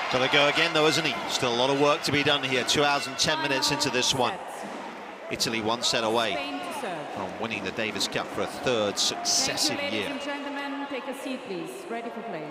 Got to go again, though, isn't he? Still a lot of work to be done here. 2 hours and 10 minutes into this one. Italy 1 set away from winning the Davis Cup for a 3rd successive year. Ladies and gentlemen, take a seat, please. Ready for play.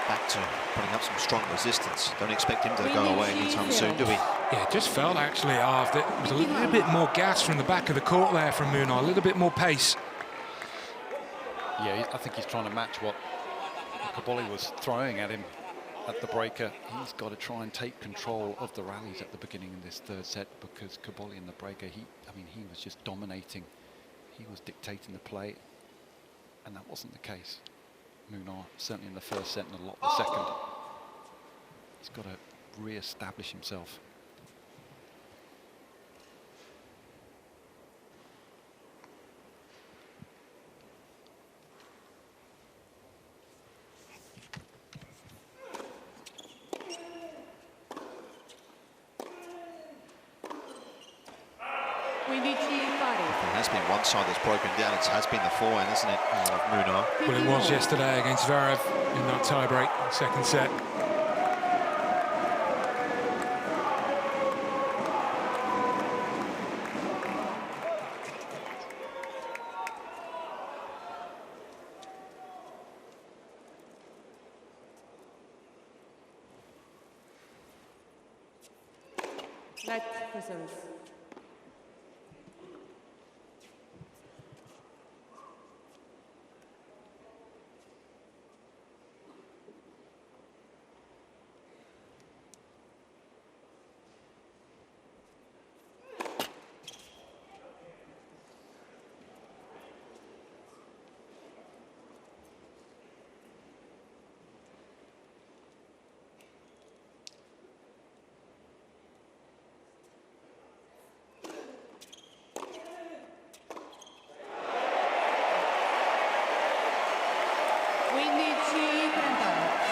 Back to putting up some strong resistance. Don't expect him to go away anytime soon, do we? Yeah, it just felt actually after it was a little bit more gas from the back of the court there from Munar, a little bit more pace. Yeah, I think he's trying to match what Cobolli was throwing at him at the breaker. He's got to try and take control of the rallies at the beginning of this 3rd set, because Cobolli in the breaker, he was just dominating. He was dictating the play, and that wasn't the case. Munar, certainly in the 1st set and a lot in the 2nd. He's got to re-establish himself. There has been one side that's broken down. It has been the forehand, isn't it, of Munar? Well, it was yesterday against Zverev in that tie-break, 2nd set. Net for service.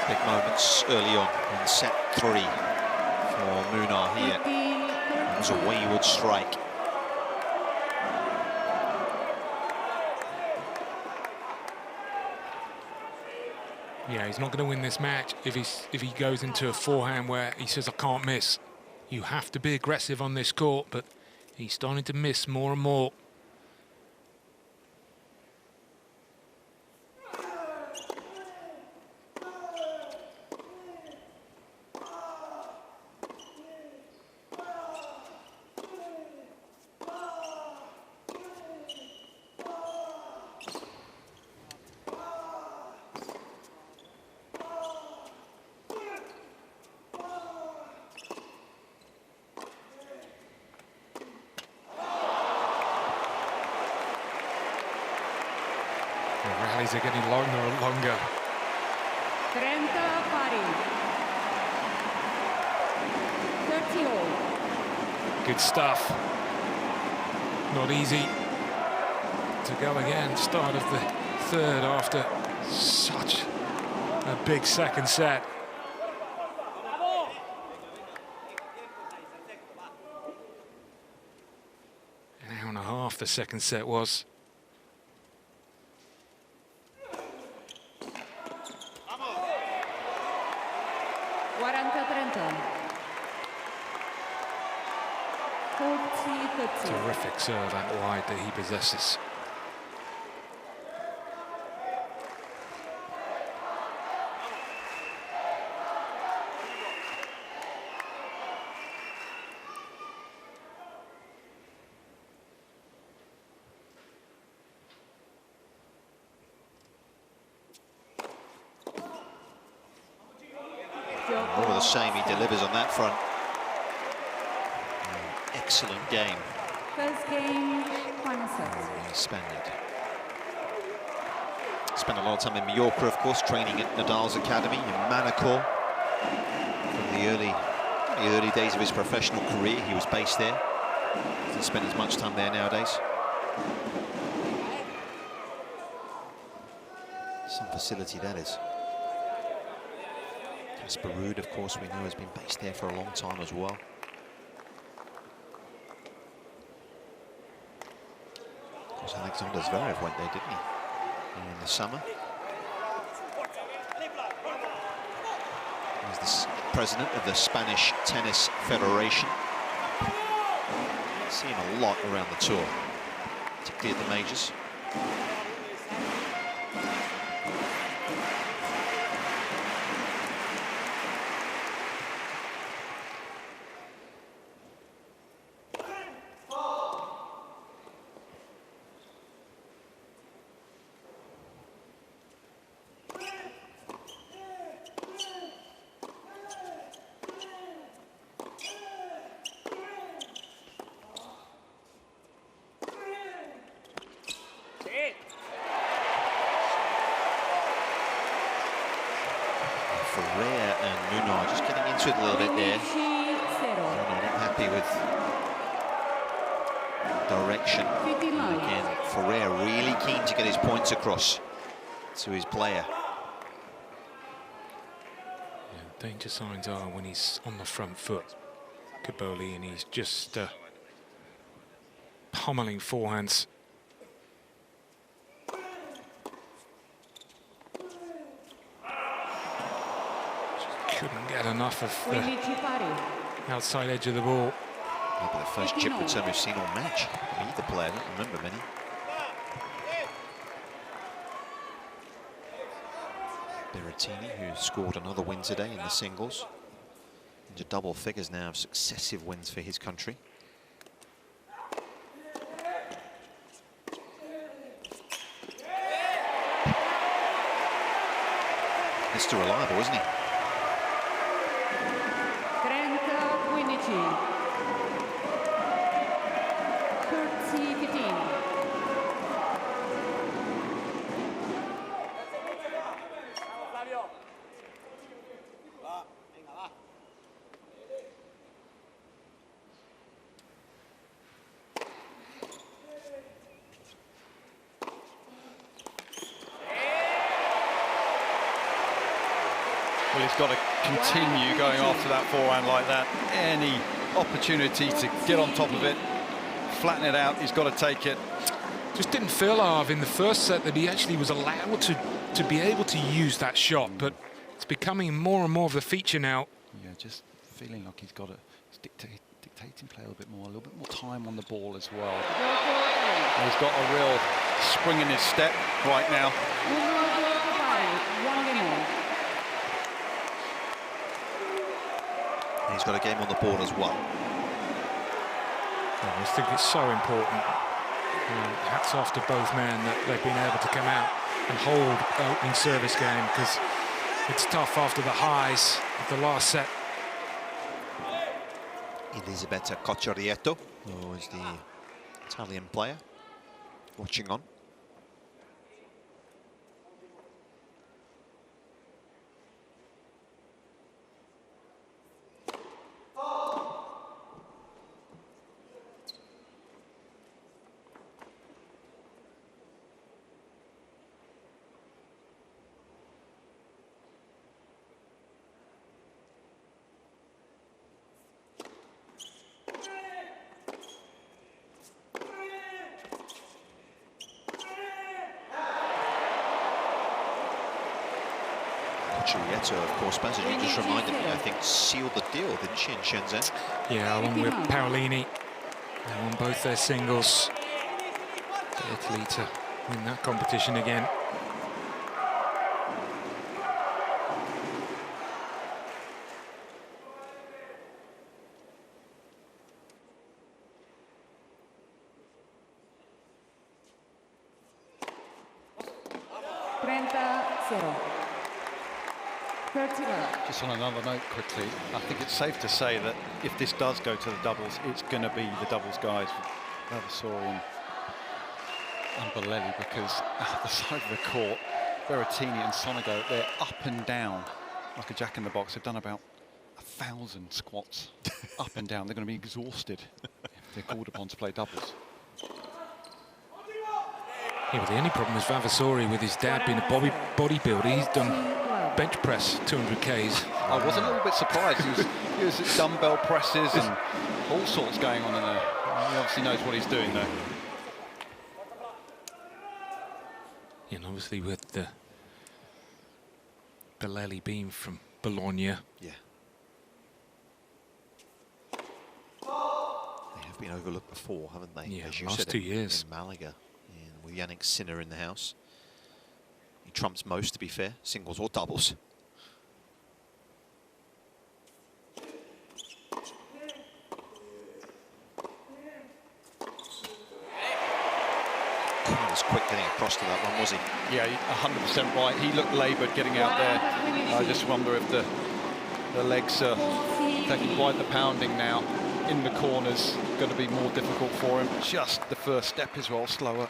Big moments early on in set 3 for Munar here. It was a wayward strike. Yeah, he's not going to win this match if he goes into a forehand where he says, I can't miss. You have to be aggressive on this court, but he's starting to miss more and more. The rallies are getting longer and longer. 30 pari. 30 all. Good stuff. Not easy to go again. Start of the 3rd after such a big 2nd set. An hour and a half the 2nd set was. 40-30. Terrific serve out wide that he possesses. the same. He delivers on that front. Excellent game. First game, final set. Spaniard. Spent a lot of time in Mallorca, of course, training at Nadal's academy in Manacor. From the early days of his professional career, he was based there. Doesn't spend as much time there nowadays. Some facility that is. Casper Ruud, of course, we know has been based there for a long time as well. Of course, Alexander Zverev went there, didn't he? In the summer. He's the president of the Spanish Tennis Federation. See him a lot around the tour, particularly at the majors. And Munar just getting into it a little bit there. Munar not happy with direction. And again, Ferrer really keen to get his points across to his player. Yeah, danger signs are when he's on the front foot, Cobolli, and he's just pummeling forehands. Couldn't get enough of the outside edge of the ball. Maybe the first chip return we've seen all match. Either player, I don't remember many. Berrettini, who scored another win today in the singles. Into double figures now of successive wins for his country. Mr. Reliable, isn't he? 30-15. Well, he's got to continue going after that forehand like that. Any opportunity to get on top of it, flatten it out, he's got to take it. Just didn't feel, Arv, in the first set that he actually was allowed to be able to use that shot, but it's becoming more and more of the feature now. Yeah, just feeling like he's got to dictating play a little bit more time on the ball as well. And he's got a real spring in his step right now. He's got a game on the board as well. I just think it's so important. Hats off to both men that they've been able to come out and hold the opening service game, because it's tough after the highs of the last set. Elisabetta Cocciarietto, who is the Italian player, watching on. Cocciarietto, of course, Basil, you just reminded me, I think, sealed the deal, didn't she, in Shenzhen? Yeah, along with Paolini. They won both their singles. Italy to win that competition again. 30 love. Just on another note quickly, I think it's safe to say that if this does go to the doubles, it's going to be the doubles guys, Vavasori and Berrettini, because at the side of the court, Berrettini and Sonego, they're up and down like a jack in the box. They've done about 1,000 squats up and down. They're going to be exhausted if they're called upon to play doubles. Yeah, but the only problem is Vavasori, with his dad being a bodybuilder, he's done bench press 200 Ks. I was a little bit surprised. He was at dumbbell presses and all sorts going on in there. He obviously knows what he's doing though. Yeah, and obviously with the Berrettini being from Bologna. Yeah. They have been overlooked before, haven't they? Yeah, as you last said, 2 years. in Malaga, and with Yannick Sinner in the house. He trumps most, to be fair, singles or doubles. He was quick getting across to that one, was he? Yeah, 100% right. He looked laboured getting out there. I just wonder if the legs are taking quite the pounding now. In the corners, going to be more difficult for him. Just the first step as well, slower.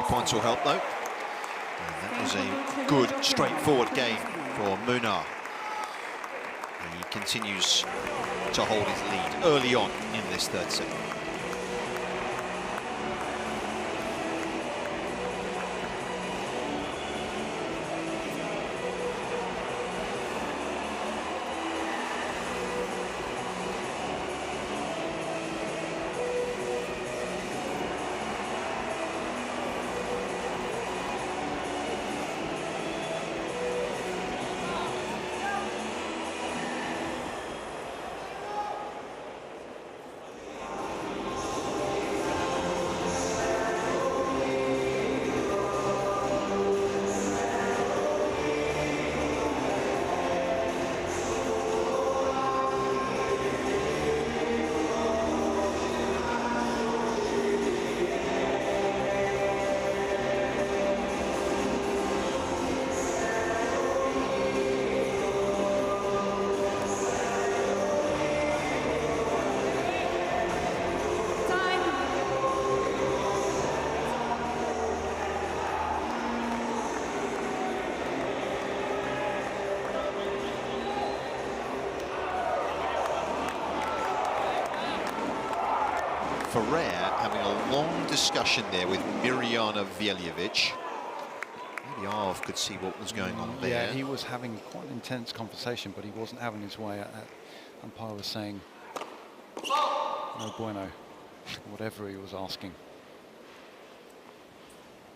Points will help though. And that was a good, straightforward game for Munar. He continues to hold his lead early on in this third set. Ferrer having a long discussion there with Mirjana Veljovic. Maybe Arv could see what was going on there. Yeah, he was having quite an intense conversation, but he wasn't having his way. Umpire was saying, no bueno, whatever he was asking.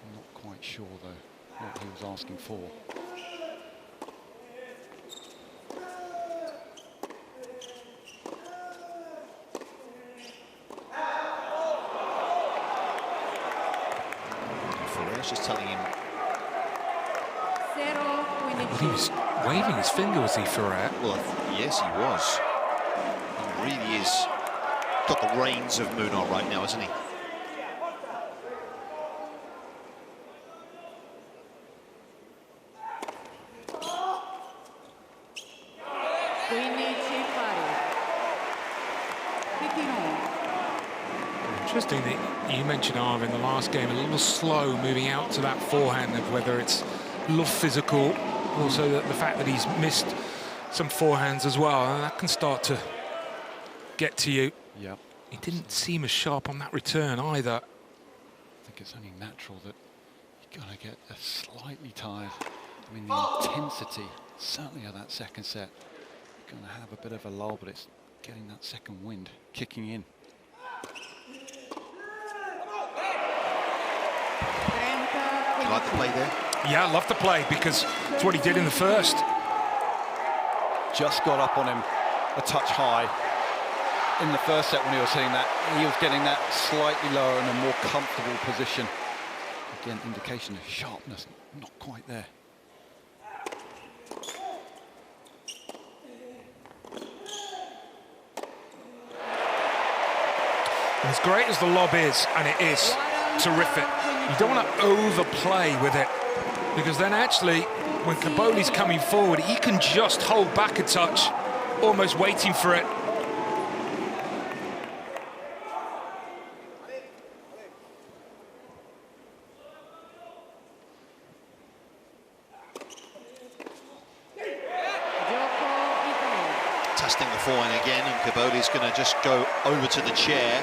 I'm not quite sure, though, what he was asking for. Just telling him. Well, he was waving his finger, was he, Ferrer? Well, yes, he was. He really is got the reins of Munar right now, hasn't he? Interesting that you mentioned Arv in the last game, a little slow moving out to that forehand, of whether it's a little physical, also the fact that he's missed some forehands as well, and that can start to get to you. Yep. He didn't seem as sharp on that return either. I think it's only natural that you're going to get slightly tired. I mean, the intensity, certainly of that second set, you're going to have a bit of a lull, but it's getting that second wind kicking in. You like the play there? Yeah, I love the play because it's what he did in the first. Just got up on him a touch high. In the first set when he was hitting that, he was getting that slightly lower in a more comfortable position. Again, indication of sharpness, not quite there. As great as the lob is, and it is terrific, you don't want to overplay with it, because then actually, when Cobolli's coming forward, he can just hold back a touch, almost waiting for it. Testing the forehand again, and Cobolli's going to just go over to the chair.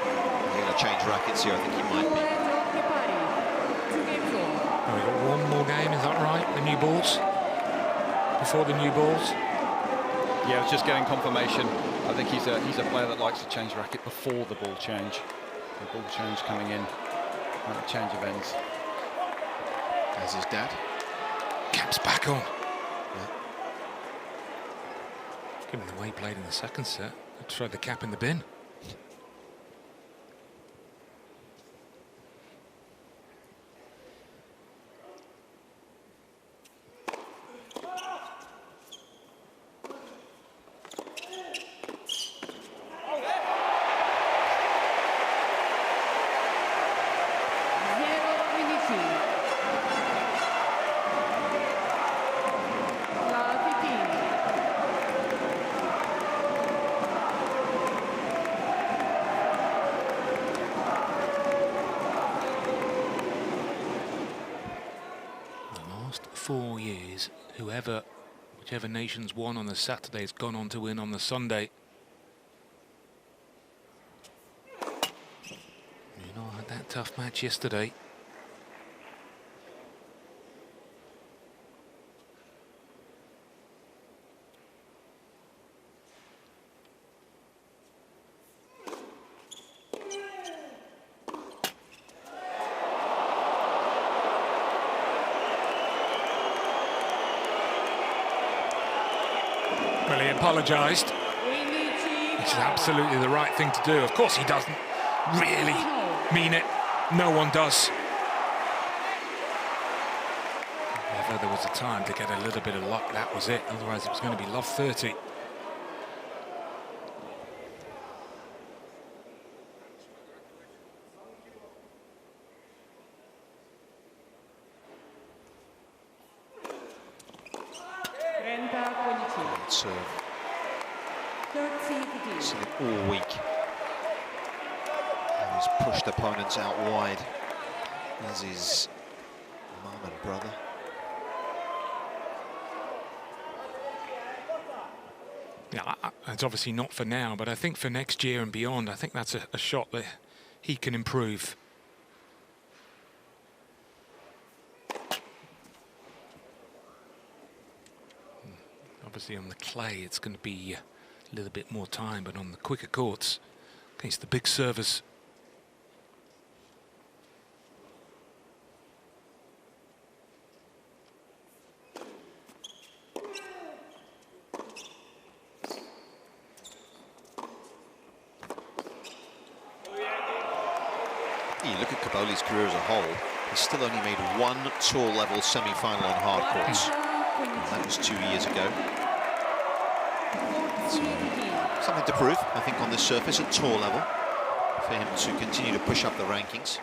He's going to change rackets here, I think he might be. Oh, we've got one more game, is that right? The new balls? Before the new balls? Yeah, I was just getting confirmation. I think he's a player that likes to change racket before the ball change. The ball change coming in at the change of ends. As his dad. Cap's back on. Given the way he played in the second set, I'd throw the cap in the bin. Whichever nation's won on the Saturday has gone on to win on the Sunday. You know, I had that tough match yesterday. Well, he apologised, which is absolutely the right thing to do. Of course he doesn't really mean it. No one does. If ever there was a time to get a little bit of luck, that was it. Otherwise it was going to be love 30. Seen it all week. And he's pushed opponents out wide, as his mum and brother. Yeah, it's obviously not for now, but I think for next year and beyond, I think that's a shot that he can improve. Obviously on the clay it's going to be a little bit more time, but on the quicker courts against the big servers. You look at Cobolli's career as a whole, he's still only made one tour level semi-final on hard courts. And that was 2 years ago. So, something to prove, I think, on this surface at tour level for him to continue to push up the rankings.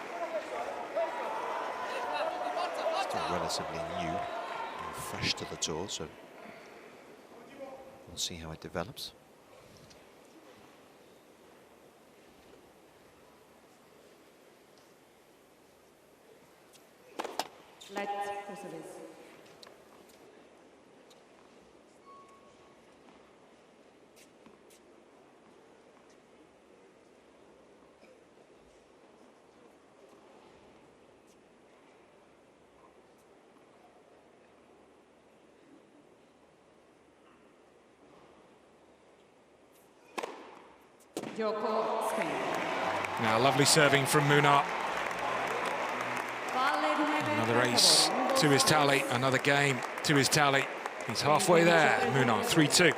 Still relatively new and fresh to the tour, so we'll see how it develops. Let's persevere. Now, lovely serving from Munar. Another ace to his tally, another game to his tally. He's halfway there, Munar, 3-2.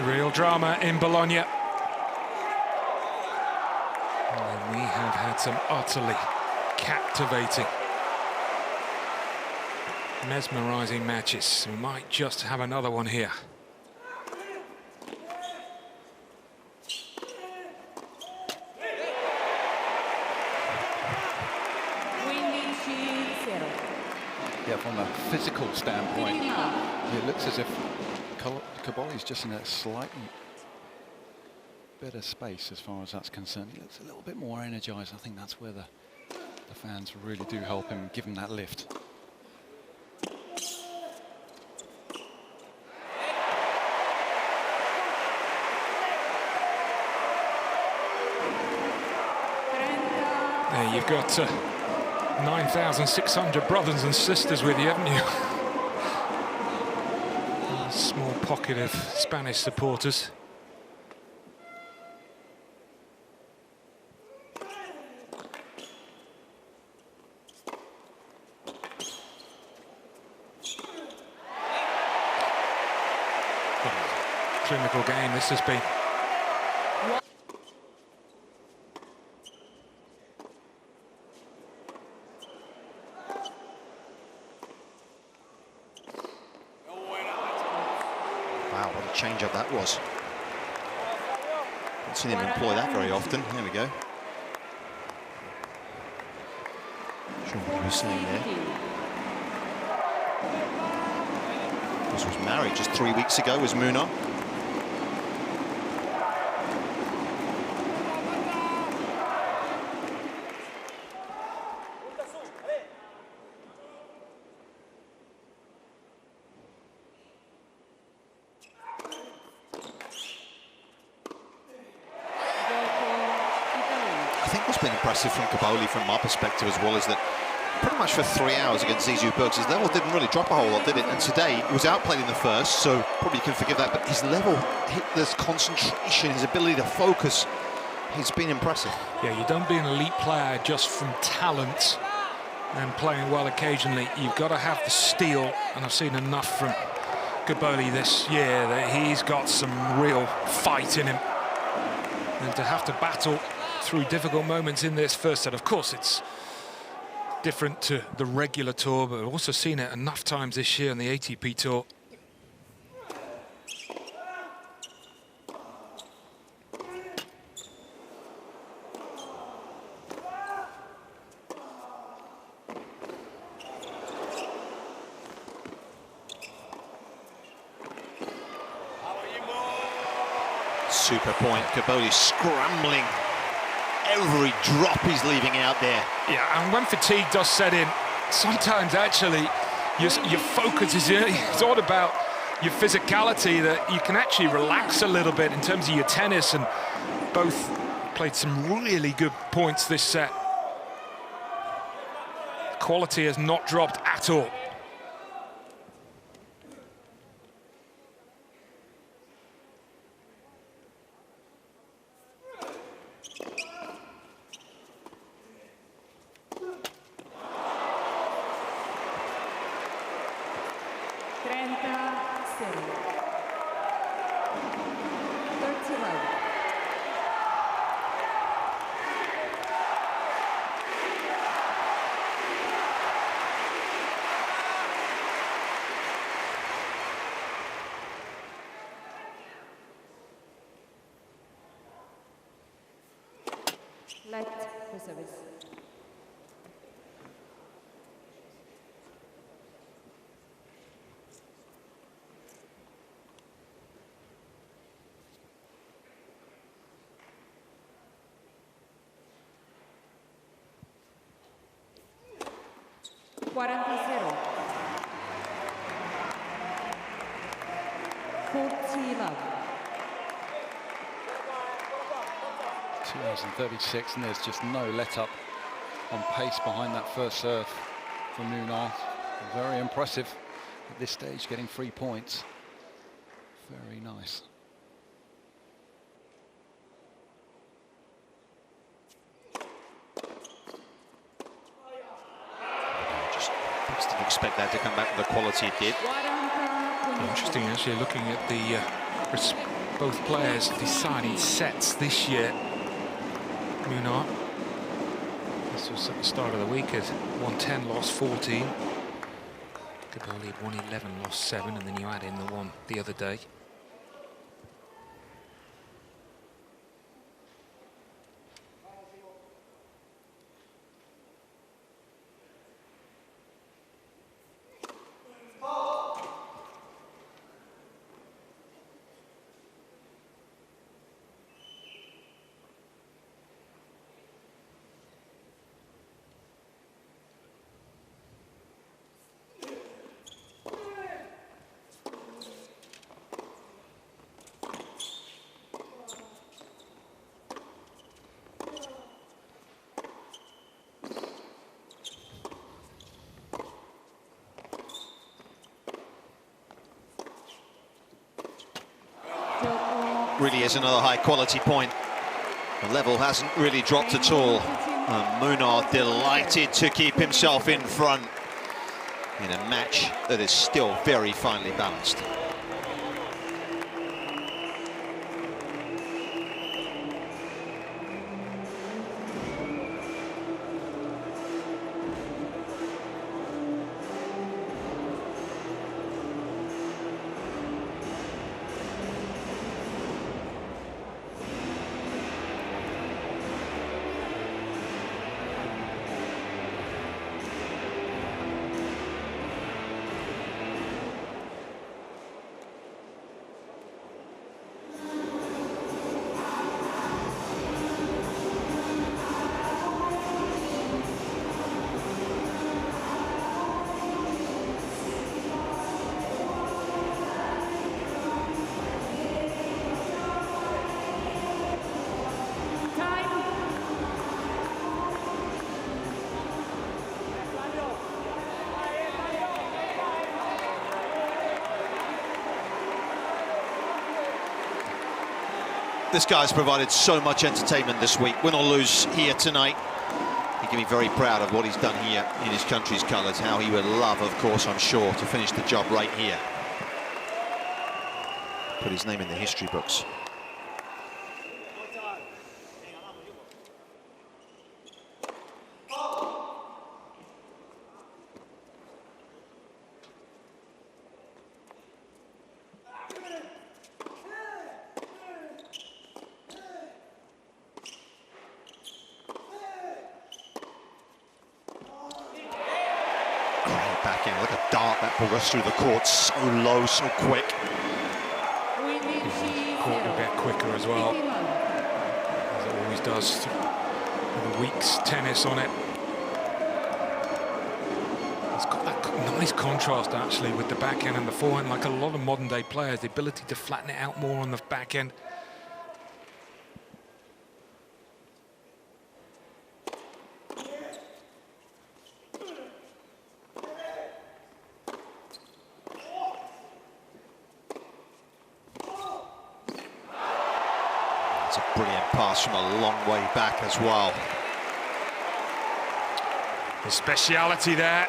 Real drama in Bologna. And we have had some utterly captivating, mesmerizing matches. We might just have another one here. Yeah, from a physical standpoint, it looks as if Cobolli's just in a slightly better space as far as that's concerned. He looks a little bit more energized. I think that's where the fans really do help him, give him that lift. There you've got 9,600 brothers and sisters with you, haven't you? A small pocket of Spanish supporters. Clinical game this has been. Wow, what a change-up that was. Haven't seen him employ that very often. There we go. Not sure what he was saying there. This was married just 3 weeks ago, was Munar. I think what's been impressive from Cobolli, from my perspective as well, is that pretty much for 3 hours against Decisive, his level didn't really drop a whole lot, did it? And today, he was outplayed in the first, so probably you can forgive that, but his level, his concentration, his ability to focus, he's been impressive. Yeah, you don't be an elite player just from talent and playing well occasionally. You've got to have the steel, and I've seen enough from Cobolli this year that he's got some real fight in him. And to have to battle through difficult moments in this first set, of course it's different to the regular tour, but I've also seen it enough times this year on the ATP Tour. Super point, Cobolli scrambling. Every drop he's leaving out there. Yeah, and when fatigue does set in, sometimes actually your focus is it's all about your physicality, that you can actually relax a little bit in terms of your tennis, and both played some really good points this set. Quality has not dropped at all. Let the service. $40. 40. 2036, and there's just no let-up on pace behind that first serve from Munar. Very impressive at this stage, getting 3 points. Very nice. Just didn't expect that to come back with the quality it did. Interesting, actually, looking at the both players deciding sets this year. Munar, this was at the start of the week, as won 10, lost 14. Cobolli had won 11, lost 7, and then you add in the one the other day. Really is another high-quality point. The level hasn't really dropped at all. Munar delighted to keep himself in front in a match that is still very finely balanced. This guy's provided so much entertainment this week. Win or lose here tonight, he can be very proud of what he's done here in his country's colours. How he would love, of course, I'm sure, to finish the job right here. Put his name in the history books. Backhand, like a dart, that ball goes through the court so low, so quick. Court will get quicker as well, as it always does with a week's tennis on it. It's got that nice contrast actually with the backhand and the forehand, like a lot of modern day players, the ability to flatten it out more on the backhand. It's a brilliant pass from a long way back as well. The speciality there.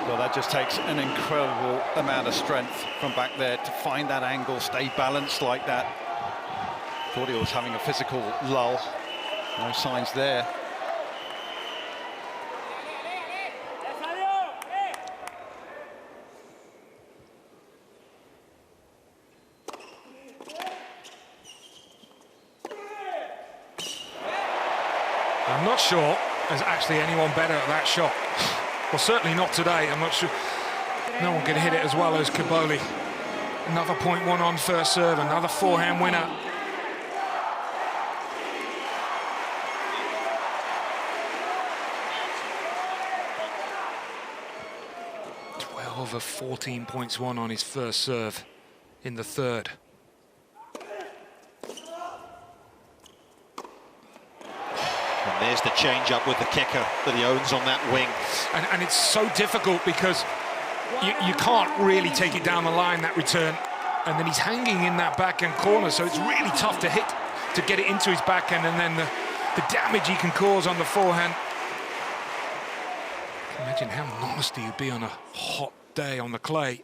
Well, that just takes an incredible amount of strength from back there to find that angle, stay balanced like that. Thought he was having a physical lull. No signs there. I'm not sure there's actually anyone better at that shot. Well, certainly not today. I'm not sure. No one can hit it as well as Cobolli. Another point one on first serve, another forehand winner. 12 of 14 points won on his first serve in the third. And there's the change-up with the kicker that he owns on that wing. And it's so difficult because you can't really take it down the line, that return. And then he's hanging in that backhand corner, so it's really tough to hit, to get it into his backhand, and then the damage he can cause on the forehand. Imagine how nasty you'd be on a hot day on the clay.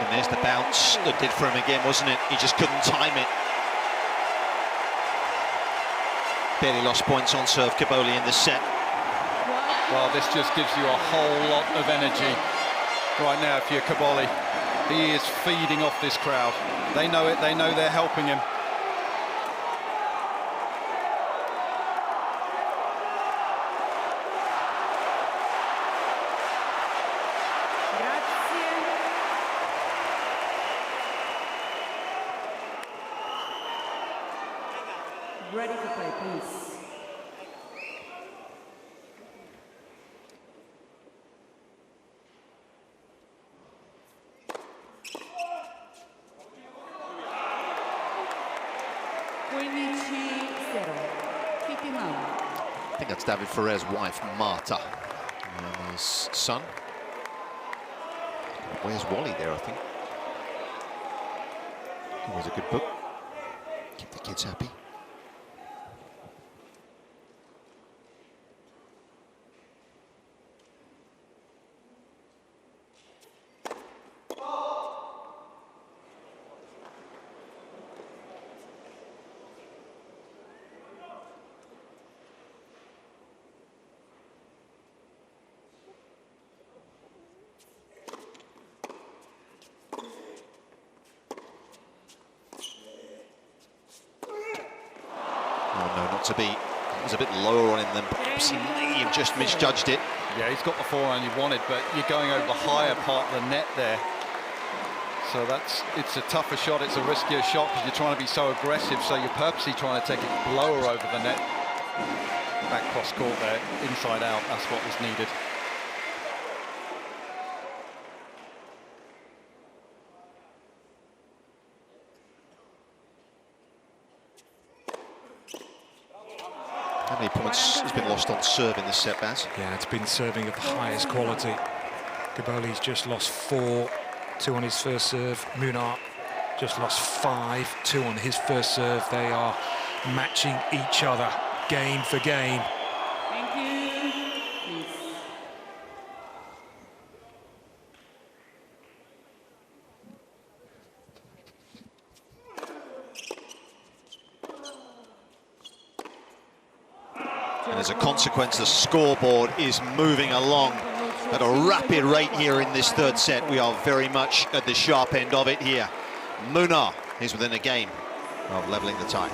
And there's the bounce that did for him again, wasn't it? He just couldn't time it. Barely lost points on serve, Cobolli, in the set. Well, this just gives you a whole lot of energy right now if you're Cobolli. He is feeding off this crowd. They know it, they know they're helping him. Ready to play, please. I think that's David Ferrer's wife, Marta, and his son. Where's Wally there, I think? It was a good book. Keep the kids happy. To be, it was a bit lower on him than perhaps he may have just misjudged it. Yeah, he's got the forehand you wanted, but you're going over the higher part of the net there. So it's a tougher shot, it's a riskier shot because you're trying to be so aggressive, so you're purposely trying to take it lower over the net. Back cross court there, inside out, that's what was needed. How many points has been lost on serve in this set, Baz? Yeah, it's been serving of the highest quality. Cobolli's just lost 4, 2 on his first serve. Munar just lost 5, 2 on his first serve. They are matching each other game for game. Thank you. Please. And as a consequence, the scoreboard is moving along at a rapid rate here in this third set. We are very much at the sharp end of it here. Munar is within a game of levelling the tie.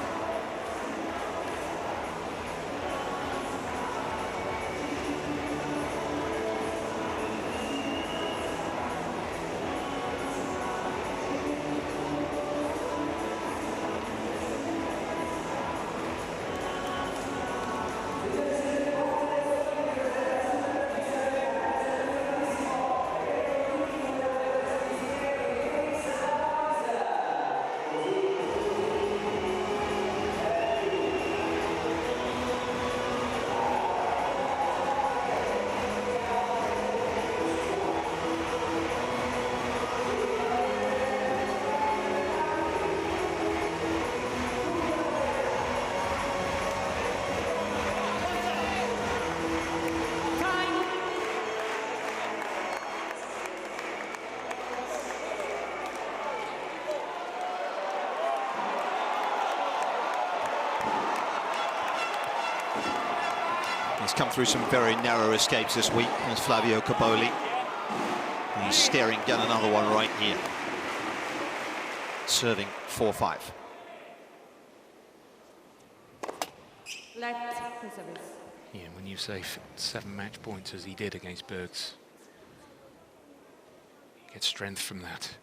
He's come through some very narrow escapes this week. There's Flavio Cobolli. He's staring down another one right here. Serving 4-5. Let service. Yeah, when you say 7 match points as he did against Bergs, get strength from that.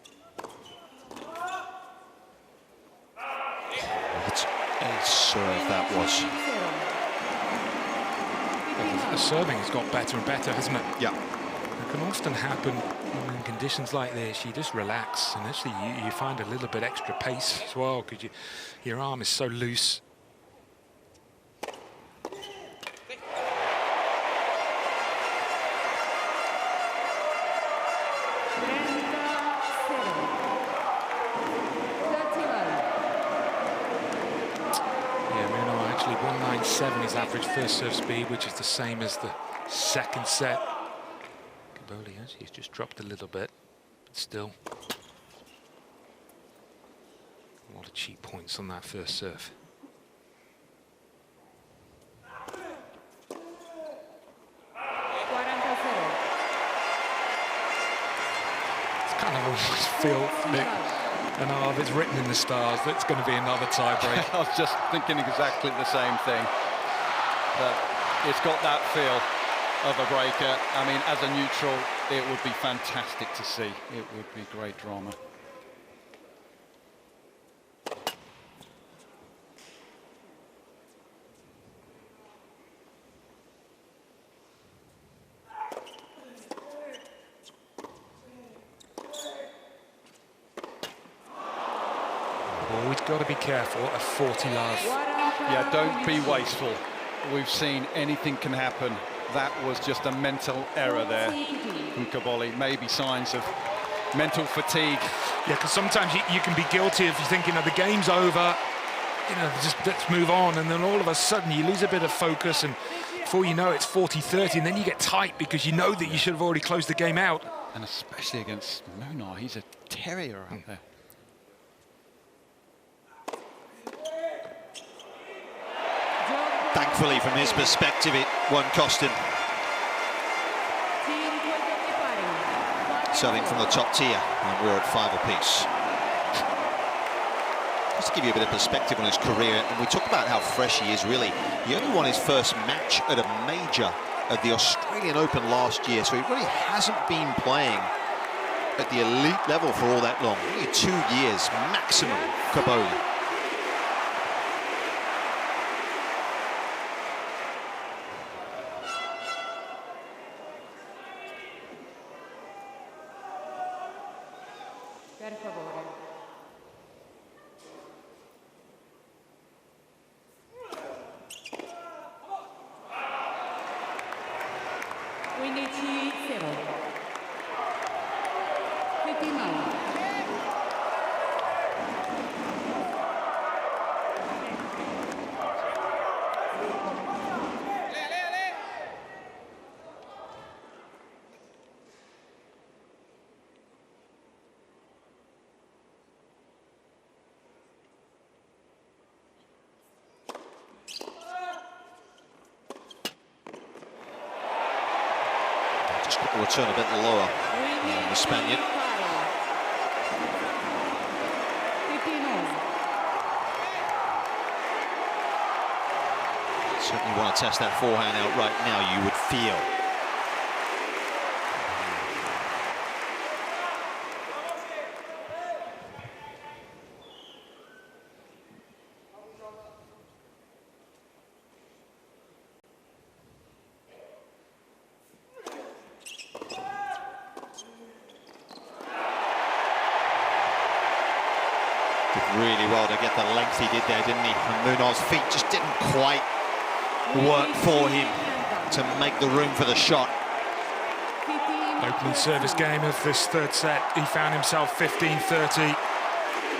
What a serve that was. The serving has got better and better, hasn't it? Yeah. It can often happen in conditions like this. You just relax, and actually you find a little bit extra pace as well, because your arm is so loose. 9.7 his average first serve speed, which is the same as the second set. Cobolli, he's just dropped a little bit, but still a lot of cheap points on that first serve. Kind of almost feel that it's written in the stars that it's going to be another tiebreak. I was just thinking exactly the same thing. But it's got that feel of a breaker. I mean, as a neutral, it would be fantastic to see. It would be great drama. Always got to be careful at 40 love. Yeah, don't be wasteful. We've seen anything can happen. That was just a mental error there from Cobolli. Maybe signs of mental fatigue. Yeah, because sometimes you can be guilty of thinking, the game's over, just let's move on, and then all of a sudden you lose a bit of focus, and before you know it, it's 40-30, and then you get tight because you know that you should have already closed the game out. And especially against Munar, he's a terrier out there. Thankfully, from his perspective, it won't cost him. Serving from the top tier, and we're at 5 apiece. Just to give you a bit of perspective on his career, and we talk about how fresh he is, really. He only won his first match at a major at the Australian Open last year, so he really hasn't been playing at the elite level for all that long. Only 2 years maximum, Cobolli. Per favore. Quindici 0. 59. The return a bit lower on the Spaniard. Certainly want to test that forehand out right now, you would feel. Really well to get the length he did there, didn't he? And Munar's feet just didn't quite work for him to make the room for the shot. Opening service game of this third set, he found himself 15-30.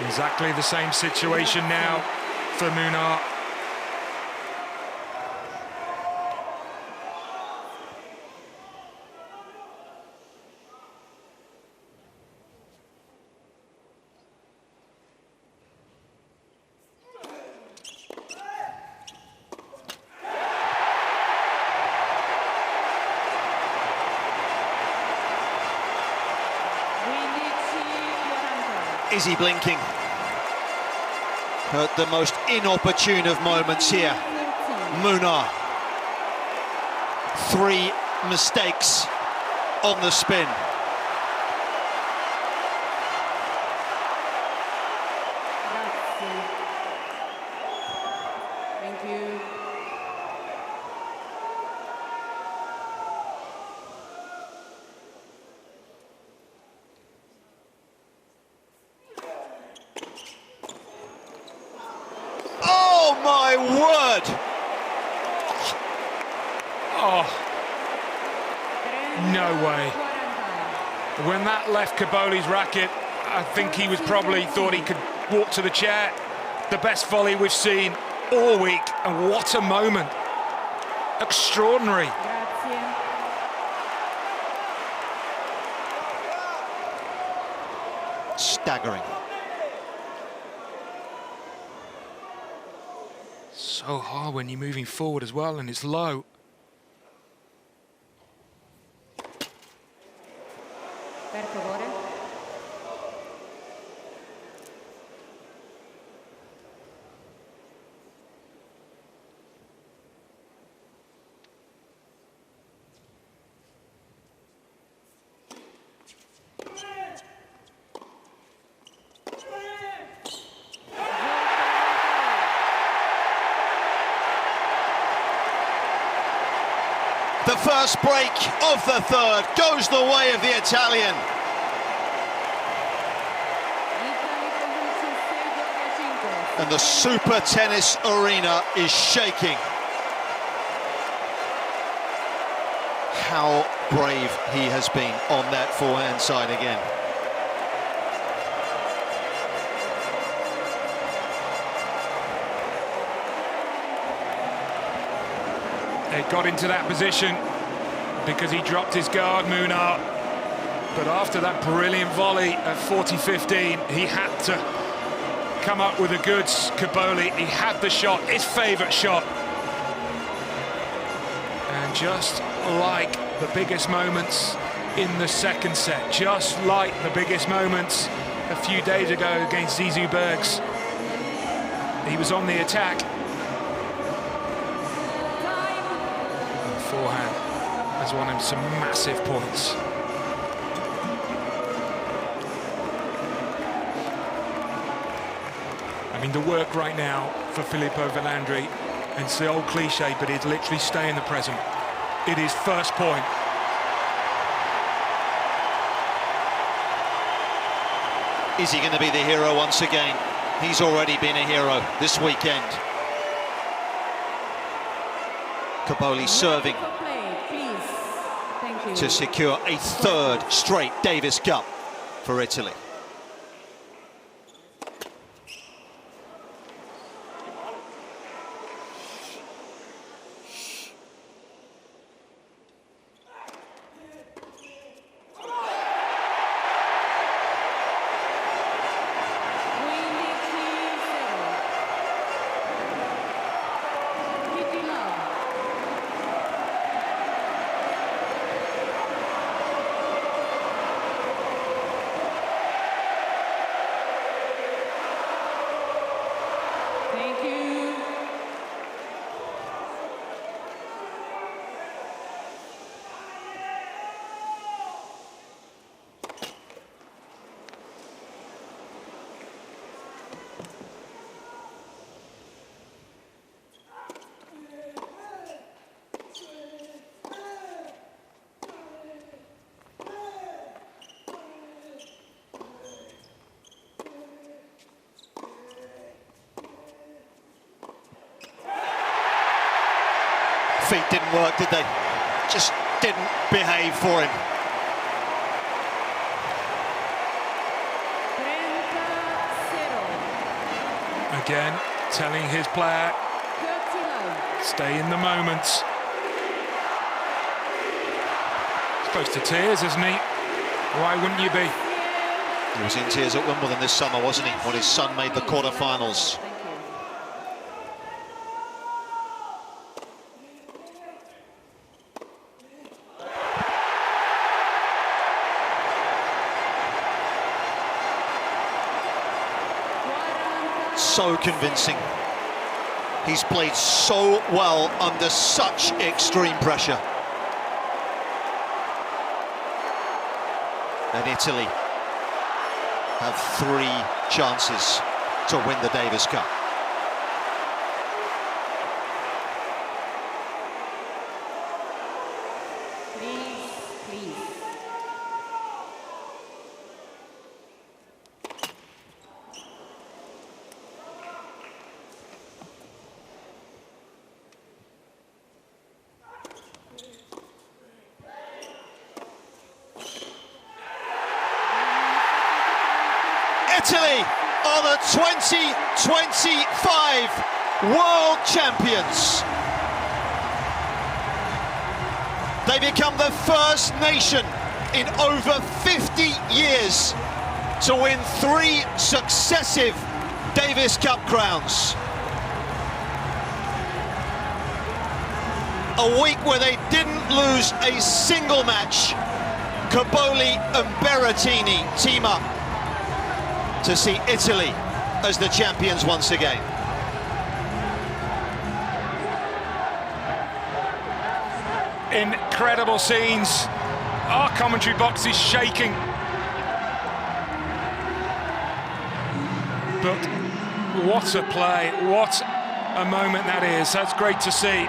Exactly the same situation now for Munar. Is he blinking? At the most inopportune of moments here. Munar. 3 mistakes on the spin. Thank you. Oh my word! Oh, no way. When that left Cobolli's racket, I think he was probably thought he could walk to the chair. The best volley we've seen all week, and what a moment. Extraordinary. Grazie. Staggering. So hard when you're moving forward as well, and it's low. Per favore. The first break of the third goes the way of the Italian. Italy convince 6-5. And the super tennis arena is shaking. How brave he has been on that forehand side again. They got into that position because he dropped his guard, Munar. But after that brilliant volley at 40-15, he had to come up with the goods, Cobolli. He had the shot, his favourite shot. And just like the biggest moments in the second set, just like the biggest moments a few days ago against Zizou Bergs, he was on the attack. Forehand has won him some massive points. I mean, the work right now for Filippo Velandri, and it's the old cliche, but it's literally stay in the present. It is first point. Is he going to be the hero once again? He's already been a hero this weekend. Cobolli serving to secure a third straight Davis Cup for Italy. Feet didn't work, did they? Just didn't behave for him. Again, telling his player, stay in the moments. He's close to tears, isn't he? Why wouldn't you be? He was in tears at Wimbledon this summer, wasn't he? When his son made the quarterfinals. So convincing. He's played so well under such extreme pressure. And Italy have 3 chances to win the Davis Cup. Italy are the 2025 world champions. They become the first nation in over 50 years to win 3 successive Davis Cup crowns. A week where they didn't lose a single match. Cobolli and Berrettini team up to see Italy as the champions once again. Incredible scenes. Our commentary box is shaking. But what a play, what a moment that is. That's great to see.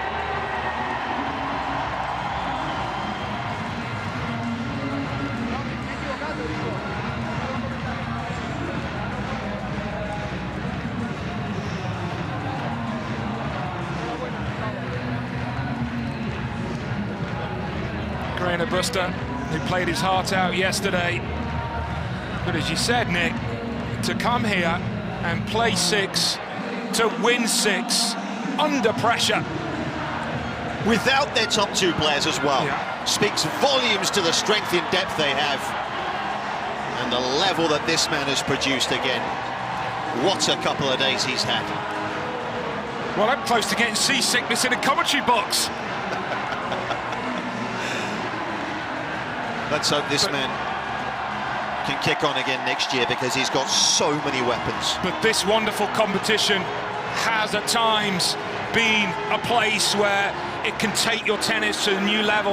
Buster, who played his heart out yesterday, but as you said, Nick, to come here and play 6, to win 6 under pressure without their top 2 players as well, speaks volumes to the strength in depth they have and the level that this man has produced again. What a couple of days he's had. Well, I'm close to getting seasickness in a commentary box. Let's hope this man can kick on again next year, because he's got so many weapons. But this wonderful competition has at times been a place where it can take your tennis to a new level.